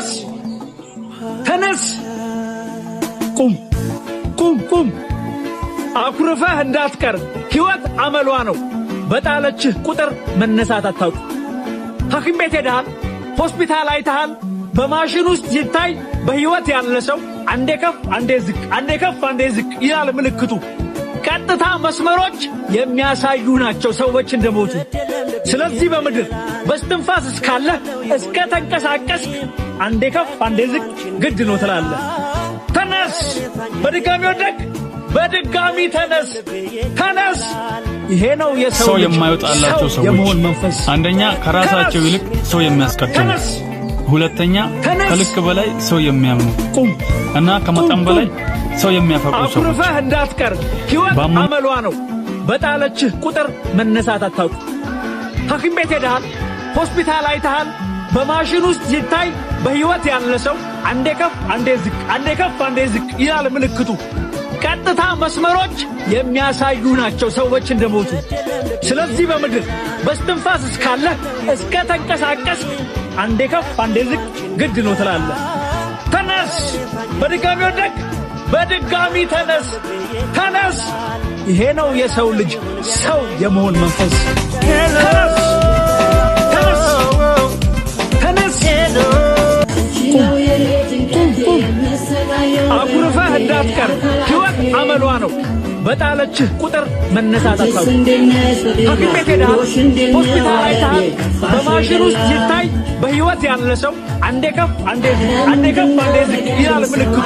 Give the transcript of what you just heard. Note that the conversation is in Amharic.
ተነስ ተነስ ቁም ቁም ቁም አኩርፈህ እንዳትቀር ሕይወት አመሏ ነው በጣለችህ ቁጥር መነሳት አታውቅ ሐኪም ቤት ሄደሃል ሆስፒታል አይተሃል በማሽን ውስጥ ሲታይ በሕይወት ያለ ሰው አንዴ ከፍ አንዴ ዝቅ አንዴ ከፍ አንዴ ዝቅ ይላል ምልክቱ ቀጥታ መስመሮች የሚያሳዩ ናቸው ሰዎች እንደሞቱ ስለዚህ በምድር በስትንፋስ እስካለ እስከ ተንቀሳቀስ አንዴ ከፍ አንዴ ዝቅ ግድ ነው ትላለህ ተነስ በድጋሚ ወደቅ በድጋሚ ተነስ ተነስ ይሄ ነው የሰው የማይወጣላቸው ሰዎች አንደኛ ከራሳቸው ይልቅ ሰው የሚያስቀድሙ ሁለተኛ ከልክ በላይ ሰው የሚያምኑ እና ከመጠን በላይ ሰው የሚያፈቅሩ ሰዎች አኩርፈህ እንዳትቀር ሕይወት አመሏ ነው በጣለችህ ቁጥር መነሳት አታውቅ ሐኪም ቤት ሄደሃል ሆስፒታል አይተሃል በማሽን ውስጥ ሲታይ በሕይወት ያለ ሰው አንዴ ከፍ አንዴ ዝቅ አንዴ ከፍ አንዴ ዝቅ ይላል ምልክቱ ቀጥታ መስመሮች የሚያሳዩ ናቸው ሰዎች እንደሞቱ ስለዚህ በምድር በስትንፋስ እስካለ እስከ ተንቀሳቀስ አንዴ ከፍ አንዴ ዝቅ ግድ ነው ትላለህ ተነስ በድጋሚ ወደቅ በድጋሚ ተነስ ተነስ ይሄ ነው የሰው ልጅ ሰው የመሆን መንፈስ ተነስ ተነስ አኩርፈህ እንዳትቀር ሕይወት አመሏ ነው በጣለችህ ቁጥር መነሳት አታውቅ ሐኪም ቤት ሄደሃል ሆስፒታል አይተሃል በማሽን ውስጥ ሲታይ በሕይወት ያለ ሰው አንዴ ከፍ አንዴ ዝቅ አንዴ ከፍ አንዴ ዝቅ ይላል ምልክቱ